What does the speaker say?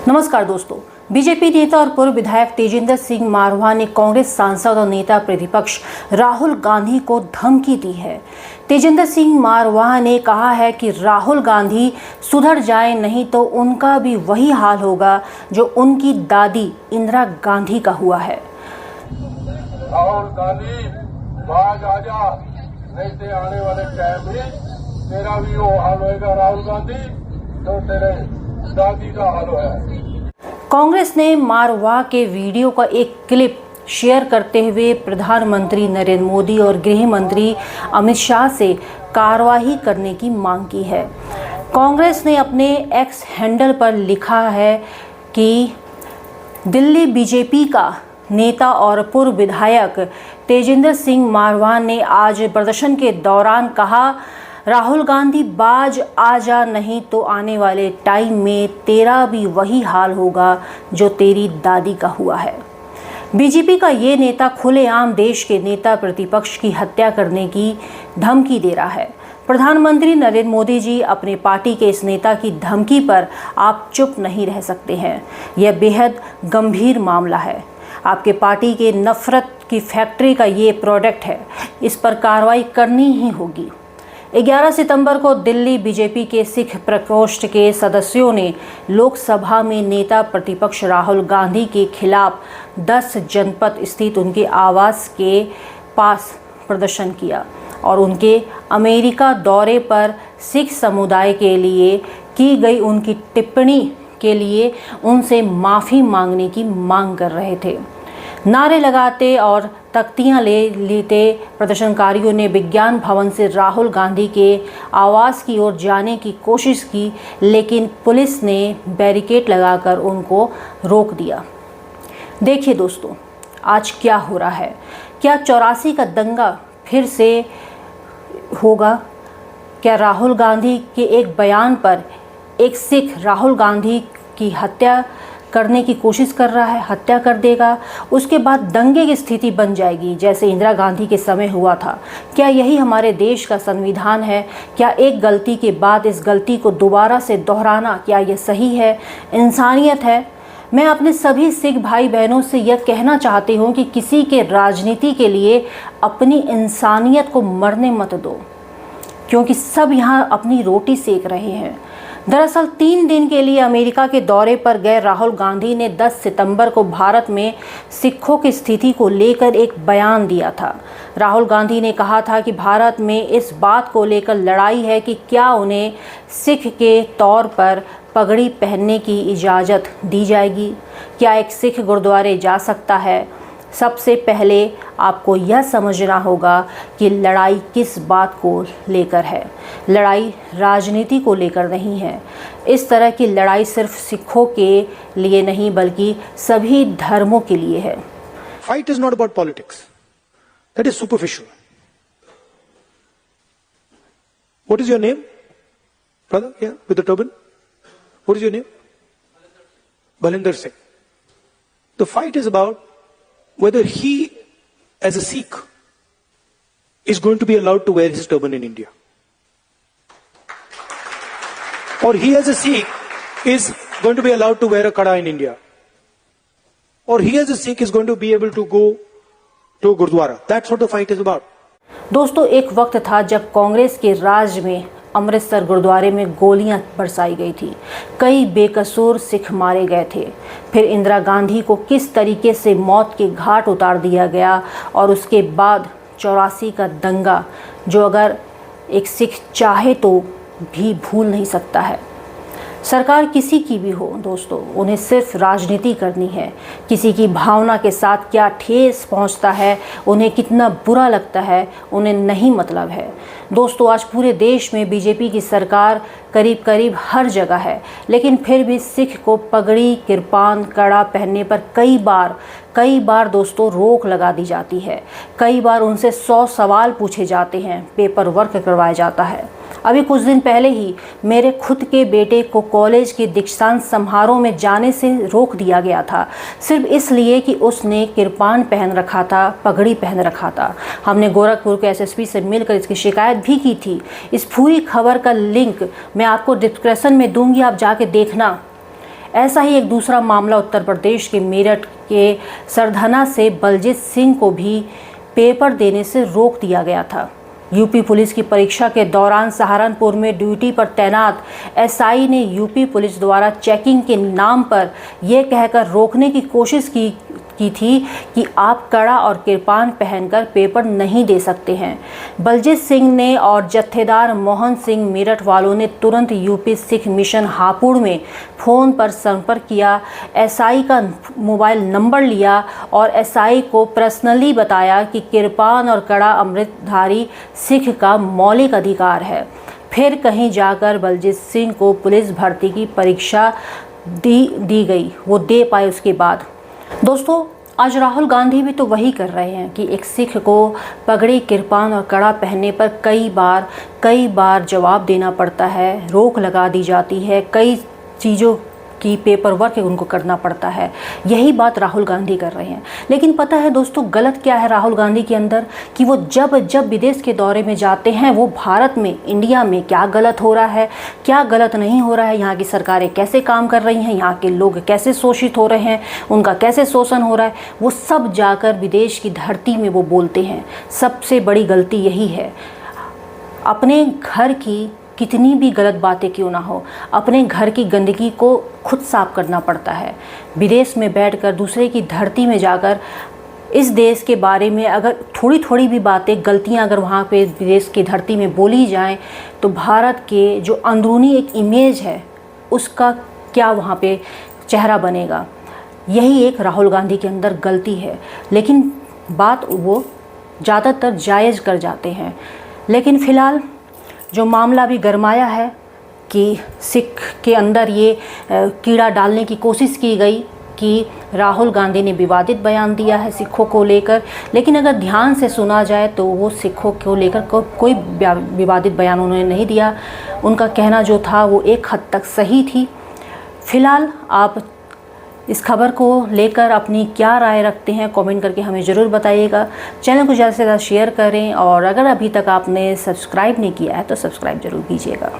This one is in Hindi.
नमस्कार दोस्तों, बीजेपी नेता और पूर्व विधायक तेजिंदर सिंह मारवाह ने कांग्रेस सांसद और नेता प्रतिपक्ष राहुल गांधी को धमकी दी है। तेजिंदर सिंह मारवाह ने कहा है कि राहुल गांधी सुधर जाए, नहीं तो उनका भी वही हाल होगा जो उनकी दादी इंदिरा गांधी का हुआ है। राहुल गांधी बाज आजा, नहीं तो आने वाले टाइम में तेरा भी वो हाल होगा राहुल गांधी जो तेरे दादी का हाल है। कांग्रेस ने मारवाह के वीडियो का एक क्लिप शेयर करते हुए प्रधानमंत्री नरेंद्र मोदी और गृह मंत्री अमित शाह से कार्रवाई करने की मांग की है। कांग्रेस ने अपने एक्स हैंडल पर लिखा है कि दिल्ली बीजेपी का नेता और पूर्व विधायक तेजिंदर सिंह मारवाह ने आज प्रदर्शन के दौरान कहा, राहुल गांधी बाज आजा, नहीं तो आने वाले टाइम में तेरा भी वही हाल होगा जो तेरी दादी का हुआ है। बीजेपी का ये नेता खुलेआम देश के नेता प्रतिपक्ष की हत्या करने की धमकी दे रहा है। प्रधानमंत्री नरेंद्र मोदी जी, अपने पार्टी के इस नेता की धमकी पर आप चुप नहीं रह सकते हैं। यह बेहद गंभीर मामला है। आपके पार्टी के नफरत की फैक्ट्री का ये प्रोडक्ट है, इस पर कार्रवाई करनी ही होगी। 11 सितंबर को दिल्ली बीजेपी के सिख प्रकोष्ठ के सदस्यों ने लोकसभा में नेता प्रतिपक्ष राहुल गांधी के खिलाफ 10 जनपद स्थित उनके आवास के पास प्रदर्शन किया और उनके अमेरिका दौरे पर सिख समुदाय के लिए की गई उनकी टिप्पणी के लिए उनसे माफ़ी मांगने की मांग कर रहे थे। नारे लगाते और तख्तियां लेते प्रदर्शनकारियों ने विज्ञान भवन से राहुल गांधी के आवास की ओर जाने की कोशिश की, लेकिन पुलिस ने बैरिकेड लगाकर उनको रोक दिया। देखिए दोस्तों, आज क्या हो रहा है। क्या 84 का दंगा फिर से होगा? क्या राहुल गांधी के एक बयान पर एक सिख राहुल गांधी की हत्या करने की कोशिश कर रहा है, हत्या कर देगा, उसके बाद दंगे की स्थिति बन जाएगी जैसे इंदिरा गांधी के समय हुआ था? क्या यही हमारे देश का संविधान है? क्या एक गलती के बाद इस गलती को दोबारा से दोहराना, क्या यह सही है, इंसानियत है? मैं अपने सभी सिख भाई बहनों से यह कहना चाहती हूँ कि किसी के राजनीति के लिए अपनी इंसानियत को मरने मत दो, क्योंकि सब यहाँ अपनी रोटी सेक रहे हैं। दरअसल 3 दिन के लिए अमेरिका के दौरे पर गए राहुल गांधी ने 10 सितंबर को भारत में सिखों की स्थिति को लेकर एक बयान दिया था। राहुल गांधी ने कहा था कि भारत में इस बात को लेकर लड़ाई है कि क्या उन्हें सिख के तौर पर पगड़ी पहनने की इजाज़त दी जाएगी। क्या एक सिख गुरुद्वारे जा सकता है? सबसे पहले आपको यह समझना होगा कि लड़ाई किस बात को लेकर है। लड़ाई राजनीति को लेकर नहीं है। इस तरह की लड़ाई सिर्फ सिखों के लिए नहीं बल्कि सभी धर्मों के लिए है। Fight is not about politics. That is superficial. What is your name? Brother, yeah, with the turban. What is your name? Balinder Singh. The fight is about whether he, as a Sikh, is going to be allowed to wear his turban in India. Or he, as a Sikh, is going to be allowed to wear a kada in India. Or he, as a Sikh, is going to be able to go to Gurdwara. That's what the fight is about. दोस्तों, एक वक्त था जब कांग्रेस के राज में अमृतसर गुरुद्वारे में गोलियां बरसाई गई थी। कई बेकसूर सिख मारे गए थे। फिर इंदिरा गांधी को किस तरीके से मौत के घाट उतार दिया गया और उसके बाद 84 का दंगा, जो अगर एक सिख चाहे तो भी भूल नहीं सकता है। सरकार किसी की भी हो दोस्तों, उन्हें सिर्फ राजनीति करनी है। किसी की भावना के साथ क्या ठेस पहुंचता है, उन्हें कितना बुरा लगता है, उन्हें नहीं मतलब है। दोस्तों, आज पूरे देश में बीजेपी की सरकार करीब करीब हर जगह है, लेकिन फिर भी सिख को पगड़ी, किरपान, कड़ा पहनने पर कई बार दोस्तों रोक लगा दी जाती है। कई बार उनसे 100 सवाल पूछे जाते हैं, पेपर वर्क करवाया जाता है। अभी कुछ दिन पहले ही मेरे खुद के बेटे को कॉलेज के दीक्षांत समारोह में जाने से रोक दिया गया था, सिर्फ इसलिए कि उसने किरपान पहन रखा था, पगड़ी पहन रखा था। हमने गोरखपुर के एसएसपी से मिलकर इसकी शिकायत भी की थी। इस पूरी खबर का लिंक मैं आपको डिस्क्रिप्शन में दूंगी, आप जाके देखना। ऐसा ही एक दूसरा मामला उत्तर प्रदेश के मेरठ के सरधना से बलजीत सिंह को भी पेपर देने से रोक दिया गया था। यूपी पुलिस की परीक्षा के दौरान सहारनपुर में ड्यूटी पर तैनात एसआई ने यूपी पुलिस द्वारा चेकिंग के नाम पर यह कहकर रोकने की कोशिश की थी कि आप कड़ा और किरपान पहनकर पेपर नहीं दे सकते हैं। बलजीत सिंह ने और जत्थेदार मोहन सिंह मेरठ वालों ने तुरंत यूपी सिख मिशन हापुड़ में फ़ोन पर संपर्क किया, एसआई का मोबाइल नंबर लिया और एसआई को पर्सनली बताया कि किरपान और कड़ा अमृतधारी सिख का मौलिक अधिकार है। फिर कहीं जाकर बलजीत सिंह को पुलिस भर्ती की परीक्षा दी गई, वो दे पाए उसके बाद। दोस्तों, आज राहुल गांधी भी तो वही कर रहे हैं कि एक सिख को पगड़ी, किरपान और कड़ा पहनने पर कई बार जवाब देना पड़ता है, रोक लगा दी जाती है, कई चीज़ों की पेपर वर्क उनको करना पड़ता है। यही बात राहुल गांधी कर रहे हैं। लेकिन पता है दोस्तों, गलत क्या है राहुल गांधी के अंदर कि वो जब विदेश के दौरे में जाते हैं, वो भारत में, इंडिया में क्या गलत हो रहा है, क्या गलत नहीं हो रहा है, यहाँ की सरकारें कैसे काम कर रही हैं, यहाँ के लोग कैसे शोषित हो रहे हैं, उनका कैसे शोषण हो रहा है, वो सब जाकर विदेश की धरती में वो बोलते हैं। सबसे बड़ी गलती यही है। अपने घर की कितनी भी गलत बातें क्यों ना हो, अपने घर की गंदगी को खुद साफ करना पड़ता है। विदेश में बैठकर दूसरे की धरती में जाकर इस देश के बारे में अगर थोड़ी भी बातें, गलतियां अगर वहाँ पे विदेश की धरती में बोली जाएं, तो भारत के जो अंदरूनी एक इमेज है उसका क्या वहाँ पे चेहरा बनेगा। यही एक राहुल गांधी के अंदर गलती है। लेकिन बात वो ज़्यादातर जायज़ कर जाते हैं। लेकिन फ़िलहाल जो मामला भी गरमाया है कि सिख के अंदर ये कीड़ा डालने की कोशिश की गई कि राहुल गांधी ने विवादित बयान दिया है सिखों को लेकर। लेकिन अगर ध्यान से सुना जाए तो वो सिखों को लेकर कोई विवादित बयान उन्होंने नहीं दिया। उनका कहना जो था वो एक हद तक सही थी। फिलहाल आप इस खबर को लेकर अपनी क्या राय रखते हैं, कमेंट करके हमें ज़रूर बताइएगा। चैनल को ज़्यादा से ज़्यादा शेयर करें और अगर अभी तक आपने सब्सक्राइब नहीं किया है तो सब्सक्राइब ज़रूर कीजिएगा।